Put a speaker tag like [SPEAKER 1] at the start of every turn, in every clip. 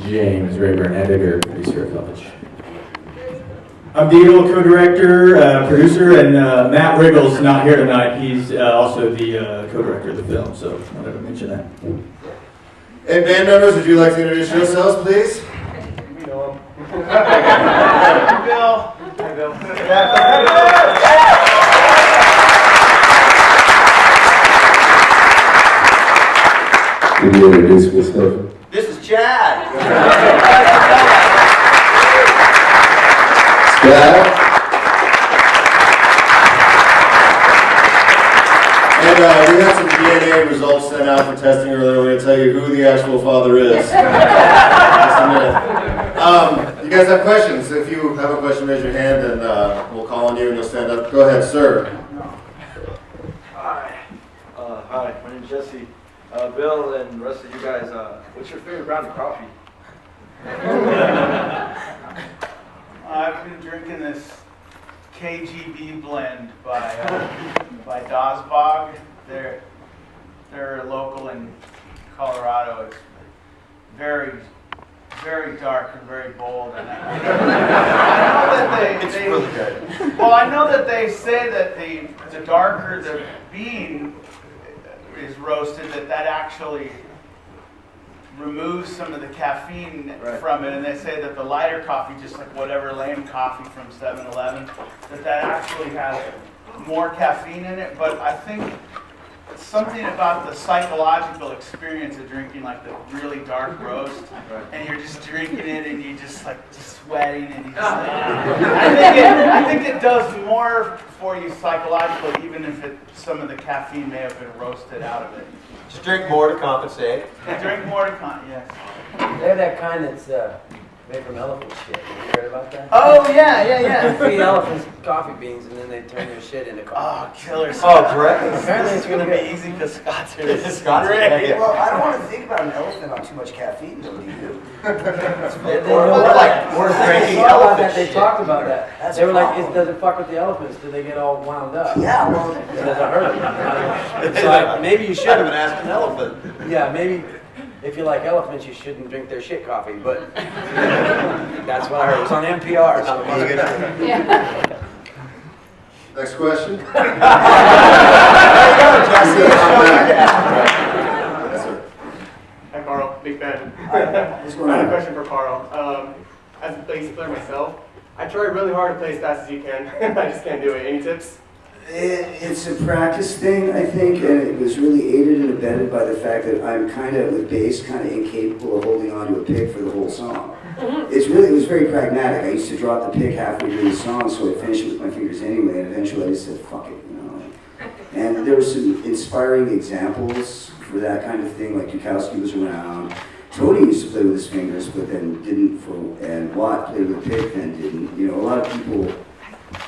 [SPEAKER 1] James Rayburn, editor, producer of Filmage.
[SPEAKER 2] I'm Dino, co-director, producer, and Matt Riggle's not here tonight. He's also the co-director of the film, so I wanted to mention that.
[SPEAKER 3] And band members, would you like to introduce yourselves, please?
[SPEAKER 4] We know him.
[SPEAKER 5] Bill.
[SPEAKER 4] Hi, Bill.
[SPEAKER 1] Can you introduce yourself?
[SPEAKER 3] This is Chad.
[SPEAKER 1] Scott?
[SPEAKER 3] And we had some DNA results sent out for testing earlier. We're going to tell you who the actual father is. Just a minute. You guys have questions? If you have a question, raise your hand and we'll call on you and you'll stand up. Go ahead, sir.
[SPEAKER 4] Hi. Hi, my name's Jesse. Bill and the rest of you guys, what's your favorite brand of coffee?
[SPEAKER 5] I've been drinking this KGB blend by Dazbog. They're local in Colorado. It's very, very dark and very bold. And I know that
[SPEAKER 3] It's really good.
[SPEAKER 5] Well, I know that they say that the darker the bean is roasted, that actually removes some of the caffeine from it, and they say that the lighter coffee, just like whatever lame coffee from 7-Eleven, that actually has more caffeine in it. But I think it's something about the psychological experience of drinking like the really dark roast, and you're just drinking it and you just sweating and you just I think it does more for you psychologically, even if some of the caffeine may have been roasted out of it.
[SPEAKER 3] Just drink more to compensate.
[SPEAKER 5] Drink more to yes.
[SPEAKER 6] They have that kind that's made from elephant shit. Have you heard about that?
[SPEAKER 5] Oh, yeah.
[SPEAKER 6] They feed elephants coffee beans and then they turn their shit into coffee.
[SPEAKER 5] Oh, killer.
[SPEAKER 3] Oh, correct.
[SPEAKER 6] Apparently it's
[SPEAKER 5] gonna
[SPEAKER 6] really
[SPEAKER 5] be
[SPEAKER 6] good.
[SPEAKER 5] easy because Scott's here.
[SPEAKER 3] Scott's
[SPEAKER 5] great.
[SPEAKER 3] here.
[SPEAKER 7] Well, I don't want to think about an elephant on too much caffeine, though, do you?
[SPEAKER 3] We're drinking elephant
[SPEAKER 6] They
[SPEAKER 3] shit.
[SPEAKER 6] talked about that.
[SPEAKER 7] That's
[SPEAKER 6] They were like,
[SPEAKER 7] awful.
[SPEAKER 6] does it fuck with the elephants? Do they get all wound up?
[SPEAKER 7] Yeah, well,
[SPEAKER 6] It doesn't hurt them. So maybe you
[SPEAKER 3] Should have been
[SPEAKER 6] shouldn't.
[SPEAKER 3] asked an elephant.
[SPEAKER 6] Yeah, maybe if you like elephants, you shouldn't drink their shit coffee. But that's what I heard. It was on NPR. So
[SPEAKER 3] Next question.
[SPEAKER 4] Hi, Carl. Big fan.
[SPEAKER 7] what's
[SPEAKER 4] I
[SPEAKER 7] going
[SPEAKER 4] have a
[SPEAKER 7] on?
[SPEAKER 4] question for Carl. As a bass player myself, I try really hard to play as fast as you can. I just can't do it. Any tips?
[SPEAKER 7] It's a practice thing, I think, and it was really aided and abetted by the fact that I'm kind of, with bass, kind of incapable of holding on to a pick for the whole song. It was very pragmatic. I used to drop the pick halfway through the song, so I'd finish it with my fingers anyway, and eventually I just said, fuck it, you know. And there were some inspiring examples for that kind of thing, like Dukowski was around. Tony used to play with his fingers, but then didn't, and Watt played with a pick, then didn't. You know, a lot of people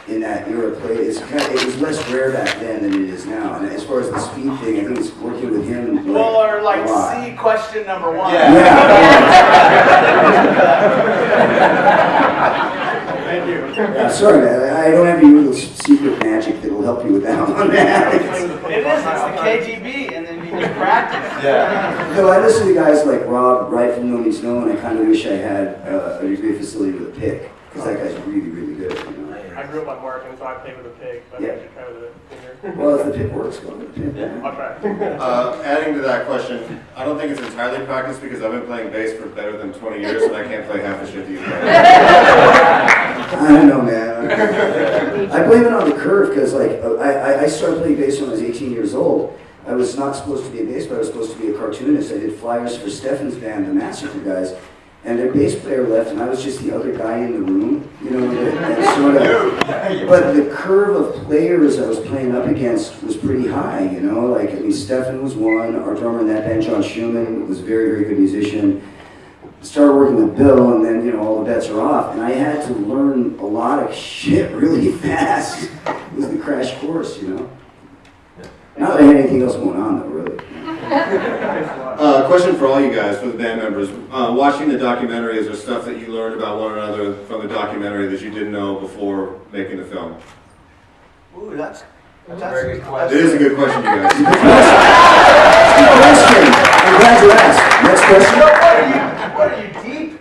[SPEAKER 7] in that era played. It was less rare back then than it is now. And as far as the speed thing, I think it's working with him.
[SPEAKER 5] Well, or
[SPEAKER 7] a
[SPEAKER 5] like
[SPEAKER 7] lot.
[SPEAKER 5] C question number 1.
[SPEAKER 4] Thank you.
[SPEAKER 7] Yeah, sorry, man. I don't have any little secret magic that'll help you with that one, man.
[SPEAKER 5] It is. It's the KGB, and then you do practice.
[SPEAKER 7] No, I listen to guys like Rob, right from No Means No, and I kind of wish I had a degree of facility with a pick, because that guy's really, really good. You know?
[SPEAKER 4] I grew up on Mark, and so I played with a pig, but
[SPEAKER 7] Yeah.
[SPEAKER 4] I should try with a finger.
[SPEAKER 7] Well, if the pick works, go with the pick. Yeah.
[SPEAKER 4] I'll try.
[SPEAKER 3] Adding to that question, I don't think it's entirely practice because I've been playing bass for better than 20 years and I can't play half the shit you play.
[SPEAKER 7] I don't know, man. I blame it on the curve because, like, I started playing bass when I was 18 years old. I was not supposed to be a bass player. I was supposed to be a cartoonist. I did flyers for Stefan's band, the Massacre guys, and their bass player left, and I was just the other guy in the room, you know, and sort of. But the curve of players I was playing up against was pretty high, you know. Like, I mean, Stefan was one. Our drummer in that band, John Schumann, was a very, very good musician. Started working with Bill, and then, you know, all the bets are off. And I had to learn a lot of shit really fast. It was the crash course, you know. Not that I had anything else going on, though, really.
[SPEAKER 3] Question for all you guys, for the band members. Watching the documentary, is there stuff that you learned about one another from the documentary that you didn't know before making the film?
[SPEAKER 5] Ooh, that's
[SPEAKER 6] a very good question.
[SPEAKER 3] It is a good question, you guys.
[SPEAKER 7] Good question. I'm glad you asked. Next question.
[SPEAKER 5] What are you deep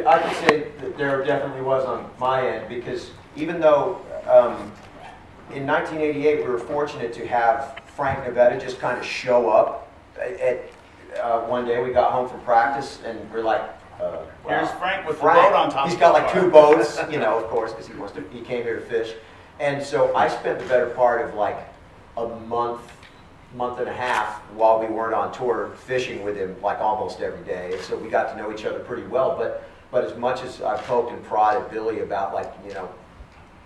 [SPEAKER 6] I could say that there definitely was on my end, because even though in 1988 we were fortunate to have Frank Nevada just kind of show up at one day we got home from practice and we're like,
[SPEAKER 5] here's Frank with the boat on top.
[SPEAKER 6] He's got like 2 boats, you know, of course, because he came here to fish. And so I spent the better part of like a month and a half while we weren't on tour fishing with him like almost every day. And so we got to know each other pretty well. But as much as I poked and prodded Billy about like, you know,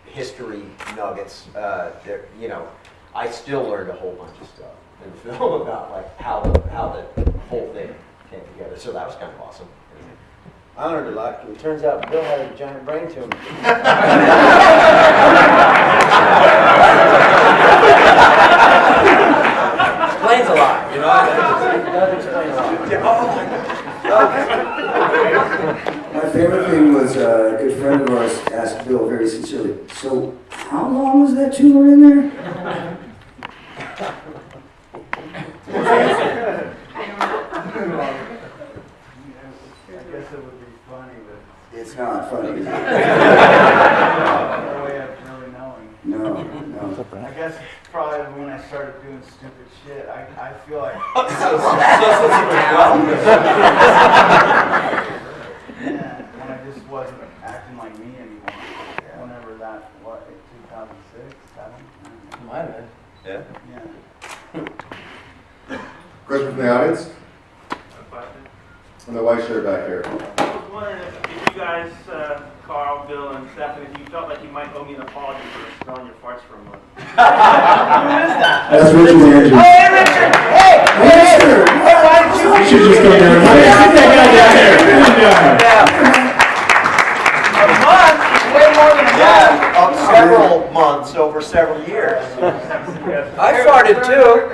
[SPEAKER 6] history nuggets, you know, I still learned a whole bunch of stuff in the film about like how the whole thing came together. So that was kind of awesome.
[SPEAKER 8] I learned a lot. It turns out Bill had a giant brain tumor. Explains a lot, you know. It does explain a lot.
[SPEAKER 7] My favorite thing was a good friend of ours asked Bill very sincerely, so how long was that tumor in there?
[SPEAKER 5] I guess it would be funny, but
[SPEAKER 7] It's not funny.
[SPEAKER 5] no way of really knowing.
[SPEAKER 7] No.
[SPEAKER 5] I guess it's probably when I started doing stupid shit. I feel like when I just wasn't acting like me anymore. Whenever that, what, 2006, 2007?
[SPEAKER 8] Might have been.
[SPEAKER 6] Yeah.
[SPEAKER 5] Yeah.
[SPEAKER 3] Question from the audience? And the white shirt back here.
[SPEAKER 9] I was wondering if you guys, Carl, Bill, and Stefan, if you felt like you might owe me an apology for smelling your farts for a month.
[SPEAKER 5] Who is that?
[SPEAKER 1] That's Richard Andrews.
[SPEAKER 5] Oh, hey, Richard! Hey!
[SPEAKER 7] Richard!
[SPEAKER 5] Why did you?
[SPEAKER 1] You should just go there. Get that guy down here.
[SPEAKER 5] A month? Way more than a month.
[SPEAKER 6] Several months over several years.
[SPEAKER 8] I farted too.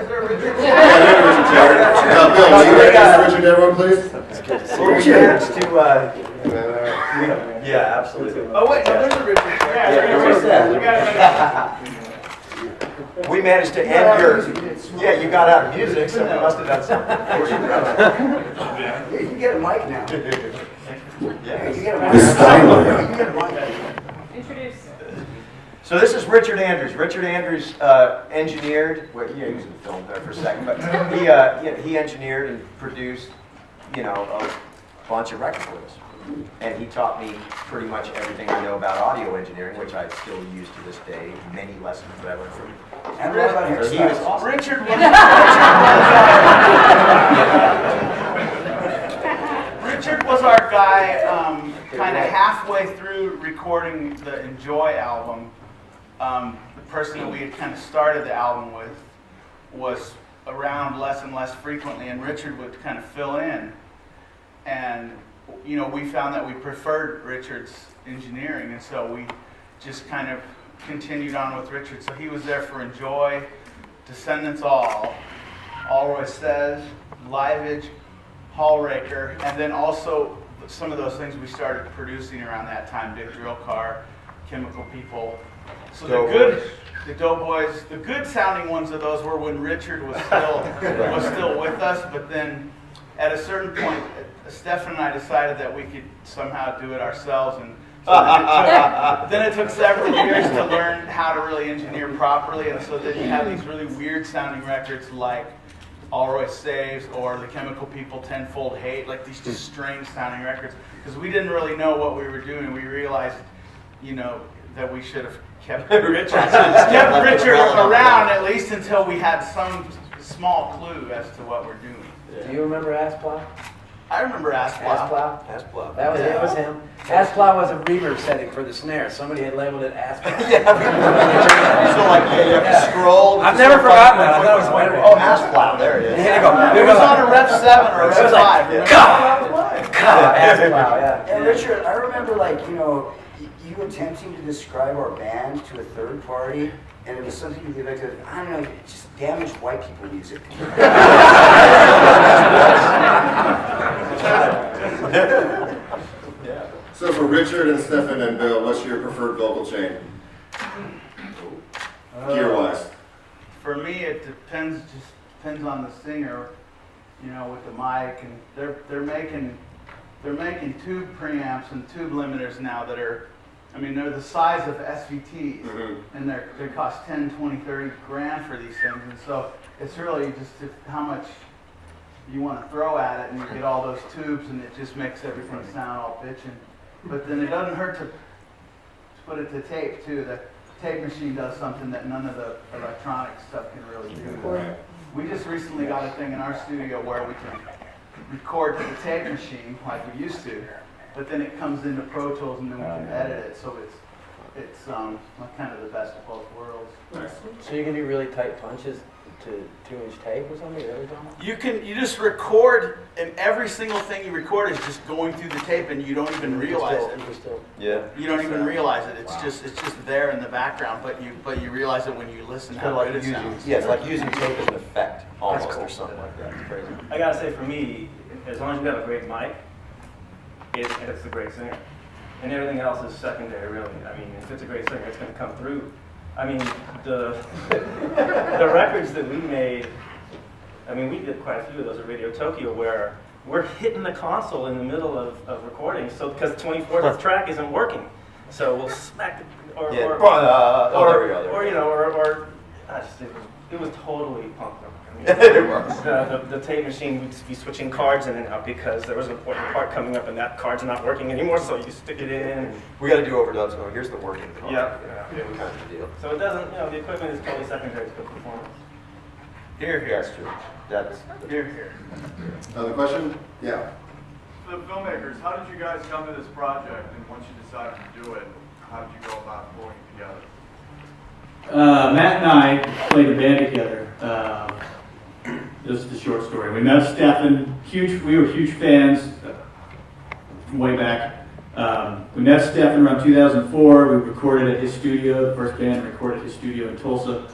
[SPEAKER 3] Bill, will you introduce Richard to everyone, please?
[SPEAKER 6] Cheers to, yeah, absolutely.
[SPEAKER 5] Oh, wait, no, there's a Richard there.
[SPEAKER 6] We managed to end your, yeah, you got out of music, so we must have done something for you.
[SPEAKER 7] Yeah, you can get a mic now.
[SPEAKER 6] Yeah.
[SPEAKER 7] You get a mic.
[SPEAKER 1] This is timely.
[SPEAKER 7] You can get a mic.
[SPEAKER 9] Introduce.
[SPEAKER 6] So this is Richard Andrews. Richard Andrews engineered, well, he was in the film there for a second, but he engineered and produced, you know, a bunch of records with us. And he taught me pretty much everything I know about audio engineering, which I still use to this day. Many lessons that I learned from him.
[SPEAKER 7] And what about
[SPEAKER 6] He was
[SPEAKER 7] hairstyles?
[SPEAKER 6] awesome.
[SPEAKER 5] Richard was our guy kind of halfway through recording the Enjoy album. The person that we had kind of started the album with was around less and less frequently, and Richard would kind of fill in. And, you know, we found that we preferred Richard's engineering, and so we just kind of continued on with Richard. So he was there for Enjoy, Descendents All Roy Says, Liveage, Hallraker, and then also some of those things we started producing around that time, Dick Drill Car, Chemical People. So the Doughboys, the good sounding ones of those were when Richard was still with us, but then at a certain point, Stefan and I decided that we could somehow do it ourselves, and so then it took several years to learn how to really engineer properly, and so then you have these really weird sounding records like All Roy Saves or The Chemical People, Tenfold Hate, like these just strange sounding records, because we didn't really know what we were doing. We realized, you know, that we should have kept Richard around at least until we had some small clue as to what we're doing.
[SPEAKER 8] Do you remember Assplow?
[SPEAKER 5] I remember Assplow.
[SPEAKER 8] Assplow. That was him. Assplow was a reverb setting for the snare. Somebody had labeled it Assplow.
[SPEAKER 6] So like, yeah, you have to scroll.
[SPEAKER 8] I've never forgotten that. I thought it was wonderful.
[SPEAKER 6] Oh, Assplow, there it is.
[SPEAKER 8] Here you go.
[SPEAKER 5] It was on a Ref 7 or a Ref 5.
[SPEAKER 8] Assplow, yeah.
[SPEAKER 7] And Richard, I remember, like, you know, you attempting to describe our band to a third party, and it was something you did like, I don't know, just damaged white people music.
[SPEAKER 3] So for Richard and Stefan and Bill, what's your preferred vocal chain? Gear-wise.
[SPEAKER 5] For me, it depends on the singer, you know, with the mic, and they're making they're making tube preamps and tube limiters now that are, I mean, they're the size of SVTs, and they cost 10, 20, 30 grand for these things, and so it's really just how much you want to throw at it, and you get all those tubes, and it just makes everything sound all bitchin'. But then it doesn't hurt to put it to tape too. The tape machine does something that none of the electronic stuff can really do. We just recently got a thing in our studio where we can record to the tape machine like we used to, but then it comes into Pro Tools and then we can edit it, so it's like kind of the best of both worlds.
[SPEAKER 8] So you can do really tight punches to 2-inch tape or something?
[SPEAKER 5] You just record, and every single thing you record is just going through the tape, and you don't even realize it.
[SPEAKER 6] Yeah.
[SPEAKER 5] You don't even realize it. It's just there in the background, but you realize it when you listen how good it sounds.
[SPEAKER 6] Yeah, it's like using tape as an effect almost, or something like that. It's crazy.
[SPEAKER 9] I gotta say, for me, as long as you got a great mic, it's a great singer. And everything else is secondary, really. I mean, if it's a great singer, it's going to come through. I mean, the records that we made, I mean, we did quite a few of those at Radio Tokyo where we're hitting the console in the middle of recording, so because the 24th track isn't working. So we'll smack it, or you know, it was totally punk rock. I mean, the tape machine would be switching cards in and out because there was an important part coming up and that card's not working anymore, so you stick it in.
[SPEAKER 6] We got to do overdubs. Oh, here's the working card.
[SPEAKER 9] Yeah.
[SPEAKER 6] Yeah, we kind of deal.
[SPEAKER 9] So it doesn't, you know, the equipment is totally secondary to the performance.
[SPEAKER 5] Here.
[SPEAKER 6] That's true. That's
[SPEAKER 5] Here.
[SPEAKER 3] Another question? Yeah.
[SPEAKER 10] For the filmmakers, how did you guys come to this project, and once you decided to do it, how did you go about pulling it together?
[SPEAKER 2] Matt and I played a band together. This is the short story. We met Stefan. We were huge fans from way back. We met Stefan around 2004. We recorded at his studio. The first band recorded at his studio in Tulsa,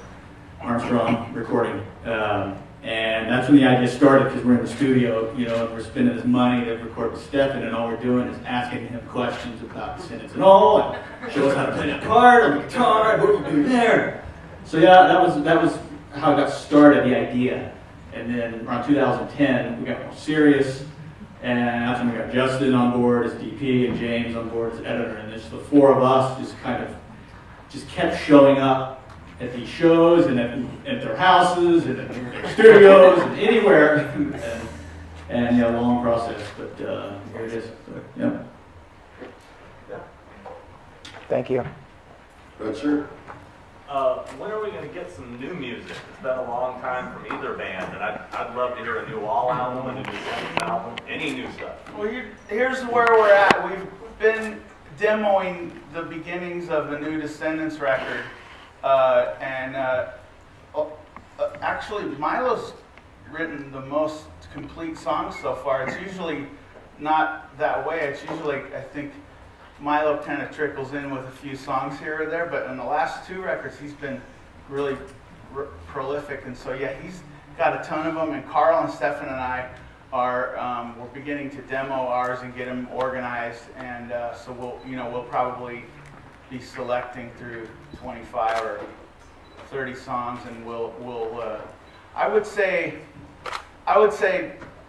[SPEAKER 2] Armstrong Recording. And that's when the idea started, because we're in the studio, you know, and we're spending this money to record with Stefan, and all we're doing is asking him questions about Descendents and all, and show us how to play that part on the guitar, what do you do there? So yeah, that was how it got started, the idea. And then around 2010, we got more serious, and that's when we got Justin on board as DP and James on board as editor, and just the four of us just kept showing up at these shows and at their houses and at their studios and anywhere, and yeah, long process, but here it is. So, yeah.
[SPEAKER 11] Thank you.
[SPEAKER 3] Right, sure.
[SPEAKER 12] When are we going to get some new music? It's been a long time from either band, and I'd love to hear a new All album and a new Descendents album, any new stuff.
[SPEAKER 5] Well, here's where we're at. We've been demoing the beginnings of the new Descendents record, actually Milo's written the most complete songs so far. It's usually not that way. It's usually, I think, Milo kind of trickles in with a few songs here or there, but in the last two records, he's been really prolific, and so yeah, he's got a ton of them. And Carl and Stefan and I are we're beginning to demo ours and get them organized, and so we'll probably be selecting through 25 or 30 songs, and we'll I would say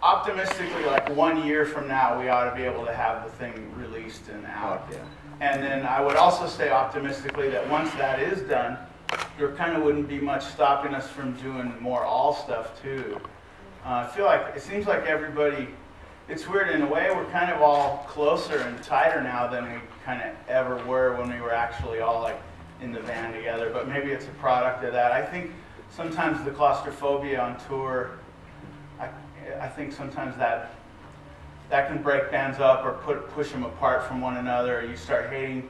[SPEAKER 5] optimistically, like 1 year from now, we ought to be able to have the thing released and out.
[SPEAKER 6] yeah.
[SPEAKER 5] And then I would also say optimistically that once that is done, there kind of wouldn't be much stopping us from doing more all stuff too. I feel like it seems like everybody, it's weird in a way, we're kind of all closer and tighter now than we kind of ever were when we were actually all like in the band together, but maybe it's a product of that. I think sometimes the claustrophobia on tour, I think sometimes that can break bands up or push them apart from one another. Or you start hating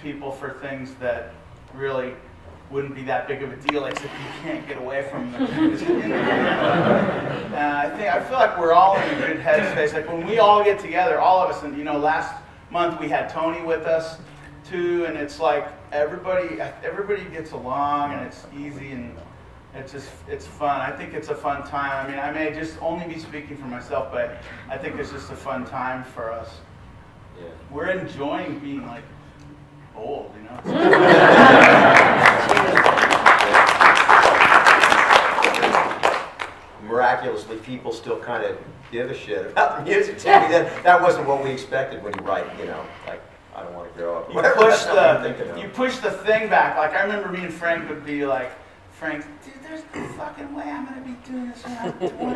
[SPEAKER 5] people for things that really wouldn't be that big of a deal, except you can't get away from them. I feel like we're all in a good headspace. Like when we all get together, all of us, and last month we had Tony with us too, and it's like everybody gets along, and it's easy, and it's fun. I think it's a fun time. I mean, I may just only be speaking for myself, but I think it's just a fun time for us.
[SPEAKER 6] Yeah.
[SPEAKER 5] We're enjoying being like old,
[SPEAKER 6] miraculously people still kind of give a shit about the music. To me, that wasn't what we expected when you write, like, I don't want to grow up.
[SPEAKER 5] You push the thing back. Like, I remember me and Frank would be like, Frank, dude, there's no fucking way I'm going to be doing this when I'm 20. But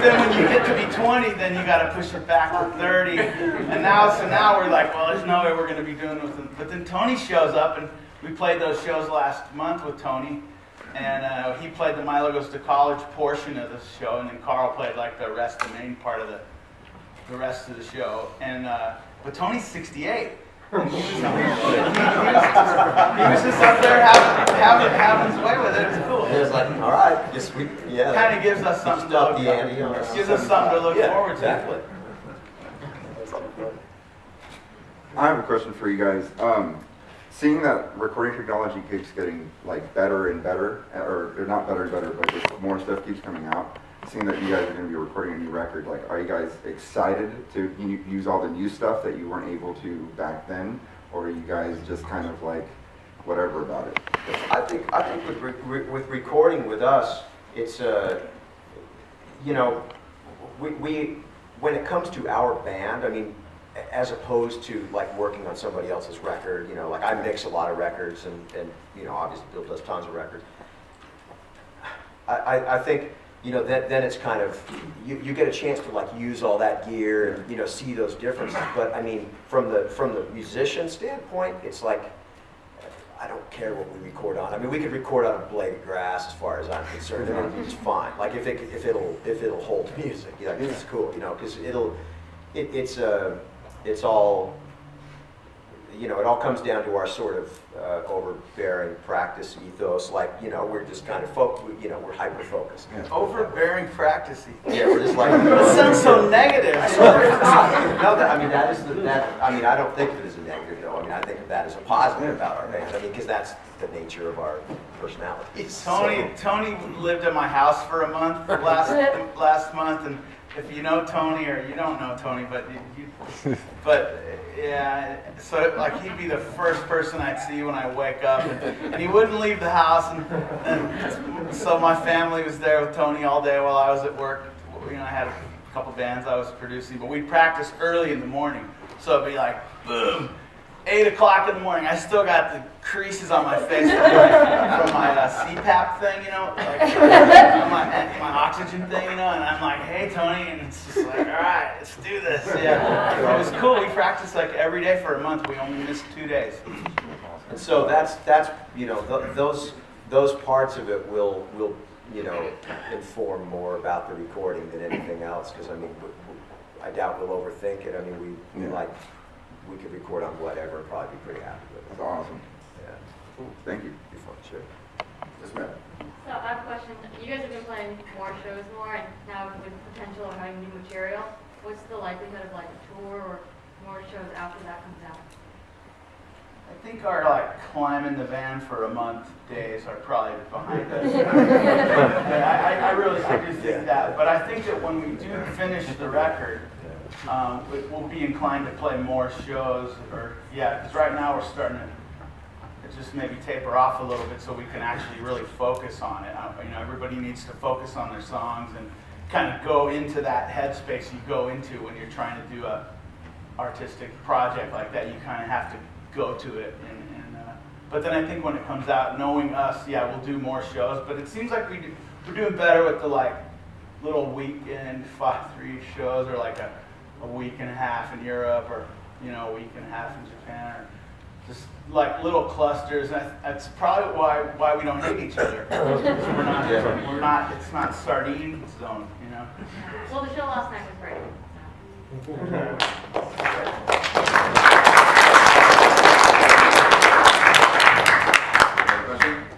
[SPEAKER 5] then when you get to be 20, then you got to push it back to 30. And now we're like, well, there's no way we're going to be doing it with them. But then Tony shows up, and we played those shows last month with Tony. And he played the Milo Goes to College portion of the show, and then Carl played like the main part of the rest of the show. And but Tony's 68. And he was just up there having his way with it. It's cool.
[SPEAKER 6] It was like, all right,
[SPEAKER 5] Kind of gives us something to look forward to.
[SPEAKER 6] Exactly.
[SPEAKER 1] I have a question for you guys. Seeing that recording technology keeps getting like better and better, or not better and better, but just more stuff keeps coming out. Seeing that you guys are going to be recording a new record, like, are you guys excited to use all the new stuff that you weren't able to back then, or are you guys just kind of like whatever about it?
[SPEAKER 6] I think with recording with us, it's we when it comes to our band, I mean, as opposed to like working on somebody else's record, like I mix a lot of records and obviously Bill does tons of records. I think then it's kind of you get a chance to like use all that gear and see those differences. But I mean, from the musician standpoint, it's like I don't care what we record on. I mean, we could record on a blade of grass, as far as I'm concerned. It's fine. Like if it'll hold music, it's cool. Because it's all. It all comes down to our sort of overbearing practice ethos. Like, we're just kind of we're hyper focused.
[SPEAKER 1] Yeah.
[SPEAKER 5] Overbearing practice ethos.
[SPEAKER 6] Yeah, we're just like.
[SPEAKER 5] It sounds so negative.
[SPEAKER 6] I don't think of it as a negative, though. I mean, I think of that as a positive about our band. I mean, because that's the nature of our personalities.
[SPEAKER 5] Tony lived at my house for a month last month, and if you know Tony or you don't know Tony, but yeah, so like he'd be the first person I'd see when I wake up, and he wouldn't leave the house, and so my family was there with Tony all day while I was at work. I had a couple bands I was producing, but we'd practice early in the morning, so it'd be like boom, 8 o'clock in the morning. I still got the creases on my face from my CPAP thing, my oxygen thing, and I'm like, hey, Tony, and it's just like, all right, let's do this. Yeah, it was cool. We practiced like every day for a month. We only missed 2 days.
[SPEAKER 6] And so that's those parts of it will inform more about the recording than anything else. Because I mean, I doubt we'll overthink it. I mean, we could record on whatever and probably be pretty happy with it.
[SPEAKER 1] That's awesome.
[SPEAKER 6] Yeah.
[SPEAKER 1] Cool. Thank you.
[SPEAKER 6] Be fun, sure.
[SPEAKER 3] Yes, ma'am.
[SPEAKER 11] So I have a question. You guys have been playing more shows and now with the potential of having new material, what's the likelihood of like a tour or more shows after that comes out?
[SPEAKER 5] I think our like climbing the van for a month days are probably behind us. I do think that. But I think that when we do finish the record, we'll be inclined to play more shows, because right now we're starting to just maybe taper off a little bit so we can actually really focus on it. Everybody needs to focus on their songs and kind of go into that headspace you go into when you're trying to do a artistic project like that. You kind of have to go to it. But then I think when it comes out, knowing us, we'll do more shows. But it seems like we're doing better with the like little weekend 5-3 shows, or like a week and a half in Europe, or a week and a half in Japan, or just like little clusters. That's probably why we don't hate each other. We're not. It's not sardine zone,
[SPEAKER 11] Well, the show last night was great.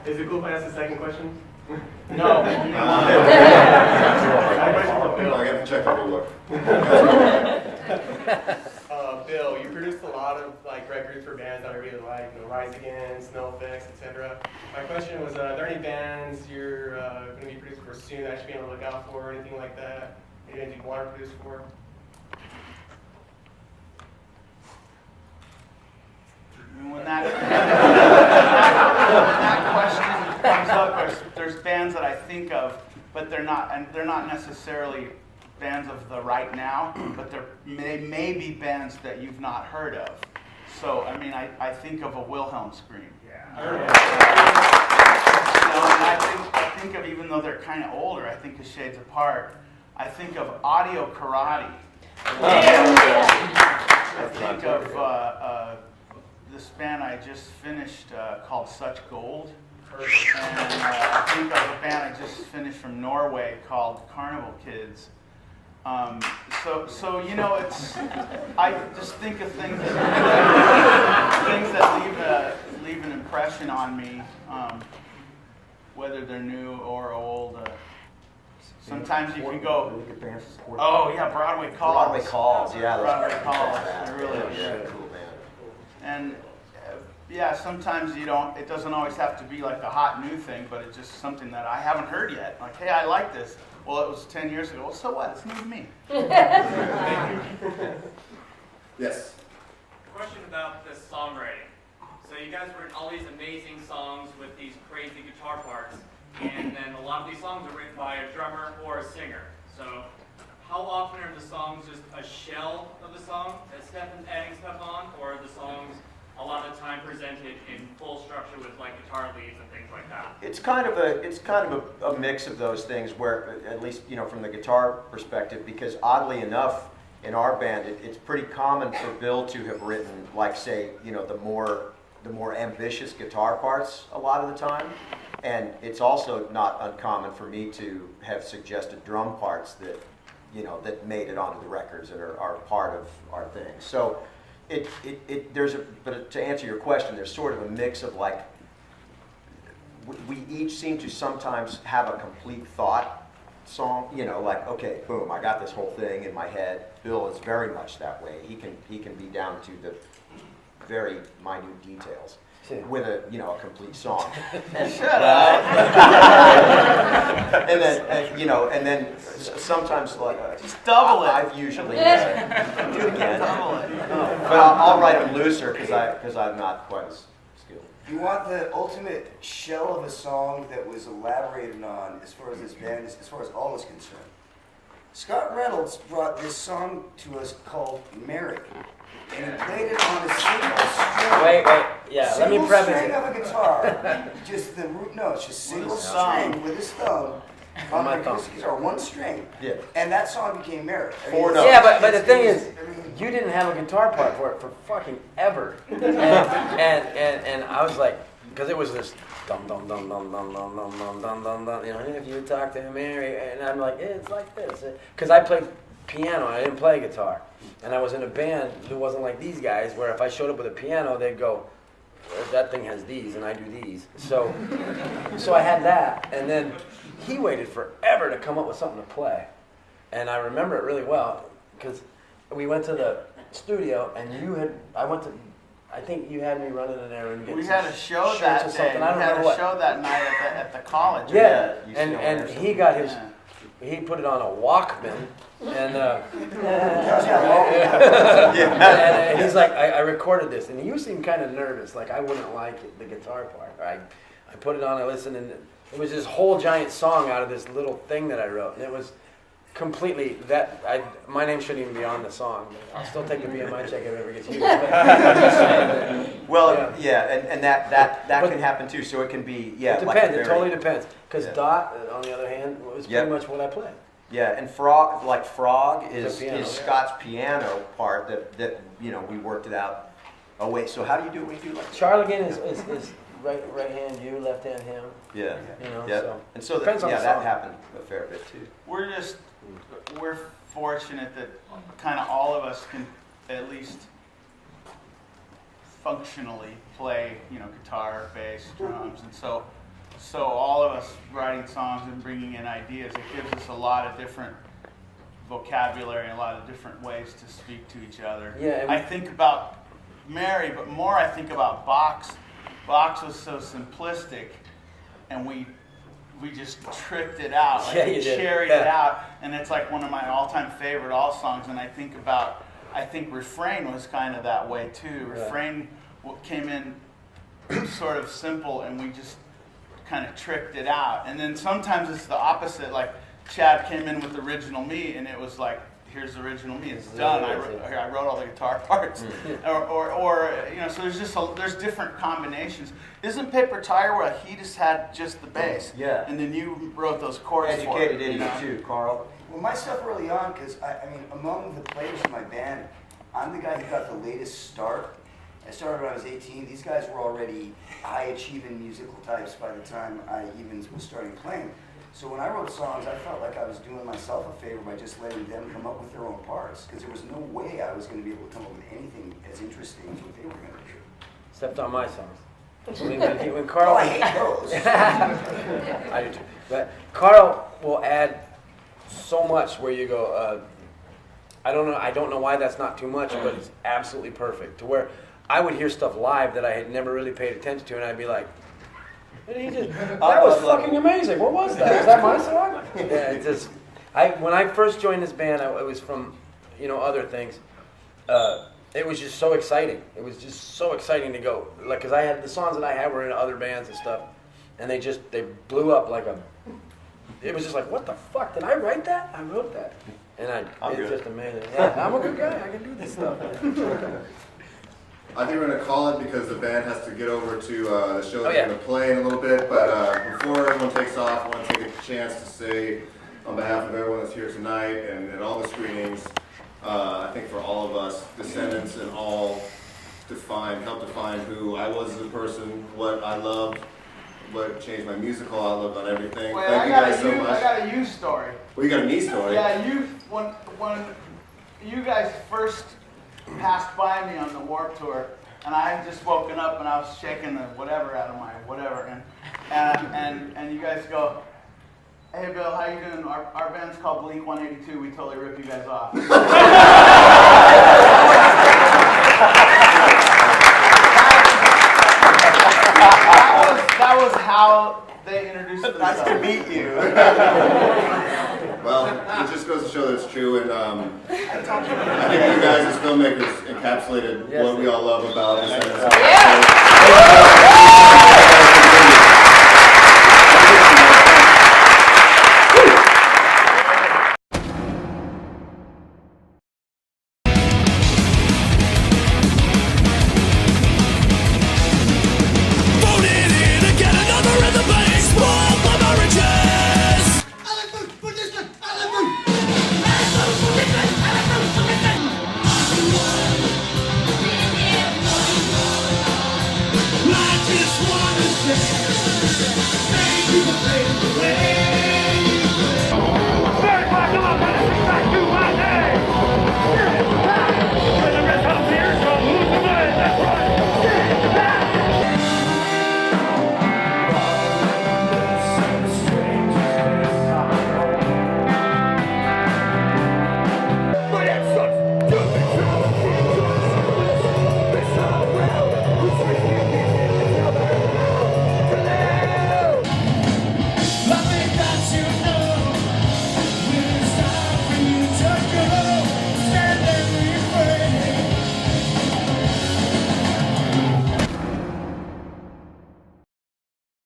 [SPEAKER 4] Is it cool if I ask the second question?
[SPEAKER 5] No.
[SPEAKER 3] I got to check the book.
[SPEAKER 4] Bill, you produced a lot of like records for bands that I really like, Rise Against, NoFX, etc. My question was, are there any bands you're going to be producing for soon that I should be on the lookout for, or anything like that? Anything you want to produce for?
[SPEAKER 5] When that question comes up, there's bands that I think of but they're not necessarily bands of the right now, but they may be bands that you've not heard of. So, I mean, I think of a Wilhelm scream. Yeah. You know, and I think of, even though they're kind of older, I think of Shades Apart. I think of Audio Karate. I think of this band I just finished called Such Gold. And I think of a band I just finished from Norway called Carnival Kids. So you know, I just think of things that leave an impression on me, whether they're new or old. Sometimes you can go, oh yeah, Broadway Calls.
[SPEAKER 6] Broadway Calls, yeah.
[SPEAKER 5] Broadway Calls, they're really
[SPEAKER 6] yeah, cool band.
[SPEAKER 5] And yeah, sometimes it doesn't always have to be like the hot new thing, but it's just something that I haven't heard yet. Like, hey, I like this. Well, it was 10 years ago. Well, so what? It's new to me.
[SPEAKER 3] Yes.
[SPEAKER 13] Question about the songwriting. So you guys write all these amazing songs with these crazy guitar parts, and then a lot of these songs are written by a drummer or a singer. So how often are the songs just a shell of the song that Stefan's adding stuff on, or are the songs a lot of the time presented in full structure with like guitar leads and things like that?
[SPEAKER 6] It's kind of a mix of those things, where at least from the guitar perspective, because oddly enough in our band it's pretty common for Bill to have written, like, say, the more ambitious guitar parts a lot of the time, and it's also not uncommon for me to have suggested drum parts that that made it onto the records and are part of our thing. So but to answer your question, there's sort of a mix of, like, we each seem to sometimes have a complete thought song, like, okay, boom, I got this whole thing in my head. Bill is very much that way. He can be down to the very minute details with a complete song.
[SPEAKER 5] Shut up.
[SPEAKER 6] and then sometimes, like,
[SPEAKER 5] just double it.
[SPEAKER 6] I've usually do it again.
[SPEAKER 5] Double it.
[SPEAKER 6] But I'll write them looser because I'm not quite as skilled.
[SPEAKER 7] You want the ultimate shell of a song that was elaborated on as far as this band is, as far as all is concerned. Scott Reynolds brought this song to us called Mary, and he played it on a single string.
[SPEAKER 8] Wait, yeah, let me preface
[SPEAKER 7] string
[SPEAKER 8] it.
[SPEAKER 7] of a guitar, just the root notes, just single string with his thumb on the acoustic guitar, one string.
[SPEAKER 6] Yeah.
[SPEAKER 7] And that song became Mary.
[SPEAKER 6] Four notes.
[SPEAKER 8] Yeah, but the thing is, you didn't have a guitar part for it for fucking ever. And I was like, because it was this dum dum dum dum dum dum dum dum dum dum dum. If you talk to Mary, and I'm like, it's like this. Because I played piano, I didn't play guitar, and I was in a band who wasn't like these guys, where if I showed up with a piano, they'd go, that thing has these, and I do these. So I had that, and then he waited forever to come up with something to play, and I remember it really well because we went to the studio, and I think you had me running in there and getting
[SPEAKER 5] We had a show
[SPEAKER 8] shirts
[SPEAKER 5] that
[SPEAKER 8] or
[SPEAKER 5] day.
[SPEAKER 8] something. I don't
[SPEAKER 5] We had
[SPEAKER 8] remember
[SPEAKER 5] a
[SPEAKER 8] what.
[SPEAKER 5] show that night at the college.
[SPEAKER 8] Yeah,
[SPEAKER 6] UCLA
[SPEAKER 8] and
[SPEAKER 6] or
[SPEAKER 8] he got his, he put it on a Walkman, and and he's like, I recorded this, and you seemed kind of nervous, like I wouldn't like it, the guitar part. I put it on, I listened, and it was this whole giant song out of this little thing that I wrote, and it was completely my name shouldn't even be on the song. But I'll still take the BMI check if it ever gets used.
[SPEAKER 6] Well, and that can happen too. So it can be,
[SPEAKER 8] It depends.
[SPEAKER 6] like
[SPEAKER 8] It totally depends. Because
[SPEAKER 6] Yeah.
[SPEAKER 8] Dot, on the other hand, was pretty much what I played.
[SPEAKER 6] Yeah, and Frog
[SPEAKER 8] It's a piano.
[SPEAKER 6] is Scott's piano part that we worked it out. Oh wait, so how do you do it when you do like
[SPEAKER 8] Charligan is right hand you, left hand him.
[SPEAKER 6] Yeah.
[SPEAKER 8] Yeah. So
[SPEAKER 6] And so
[SPEAKER 8] depends on the
[SPEAKER 6] that
[SPEAKER 8] song.
[SPEAKER 6] happened a fair bit too.
[SPEAKER 5] We're fortunate that kind of all of us can at least functionally play, guitar, bass, drums, and so all of us writing songs and bringing in ideas, it gives us a lot of different vocabulary and a lot of different ways to speak to each other.
[SPEAKER 8] Yeah,
[SPEAKER 5] I think about Mary, but more I think about Bach's. Bach was so simplistic, and we just tricked it out. Like,
[SPEAKER 8] Yeah,
[SPEAKER 5] we
[SPEAKER 8] you did.
[SPEAKER 5] carried
[SPEAKER 8] Yeah.
[SPEAKER 5] it out, and it's like one of my all-time favorite all songs. And I think Refrain was kind of that way too.
[SPEAKER 8] Yeah.
[SPEAKER 5] Refrain came in sort of simple, and we just kind of tricked it out. And then sometimes it's the opposite. Like Chad came in with original me, and it was like, here's the original me. It's done. I wrote all the guitar parts. Or you know, so there's different combinations. Isn't Paper Tire where he just had just the bass?
[SPEAKER 6] Yeah.
[SPEAKER 5] And then you wrote those chords for
[SPEAKER 6] Educated
[SPEAKER 5] it,
[SPEAKER 6] idiot too, Carl.
[SPEAKER 7] Well, my stuff early on, because I mean, among the players in my band, I'm the guy who got the latest start. I started when I was 18. These guys were already high-achieving musical types by the time I even was starting playing. So when I wrote songs, I felt like I was doing myself a favor by just letting them come up with their own parts, because there was no way I was going to be able to come up with anything as interesting as what they were going to do.
[SPEAKER 8] Except on my songs. When Carl,
[SPEAKER 7] I hate those.
[SPEAKER 8] I do too. But Carl will add so much where you go, I don't know why that's not too much, but it's absolutely perfect. To where I would hear stuff live that I had never really paid attention to, and I'd be like, that was fucking amazing. What was that? Is that my song? Yeah, it's just, when I first joined this band, it was from, other things. It was just so exciting. It was just so exciting to go. Like, cause I had the songs that I had were in other bands and stuff, and they blew up like it was just like, what the fuck? Did I write that? I wrote that. And it's just amazing. Yeah, I'm a good guy. I can do this stuff.
[SPEAKER 3] I think we're going to call it because the band has to get over to the show that
[SPEAKER 8] yeah.
[SPEAKER 3] they're going to play in a little bit. But before everyone takes off, I want to take a chance to say, on behalf of everyone that's here tonight and all the screenings, I think for all of us, Descendents and all help define who I was as a person, what I loved, what changed my musical outlook on everything.
[SPEAKER 5] Wait,
[SPEAKER 3] Thank you guys so much.
[SPEAKER 5] I got a you story.
[SPEAKER 3] Well, you got a me story?
[SPEAKER 5] Yeah, when you guys first passed by me on the Warped Tour, and I had just woken up and I was shaking the whatever out of my whatever, and you guys go, hey Bill, how you doing? Our band's called Blink 182. We totally rip you guys off. That was how they introduced themselves.
[SPEAKER 6] Nice to meet you.
[SPEAKER 3] Well, it just goes to show that it's true, and I think you guys as filmmakers encapsulated what we all love about Descendants.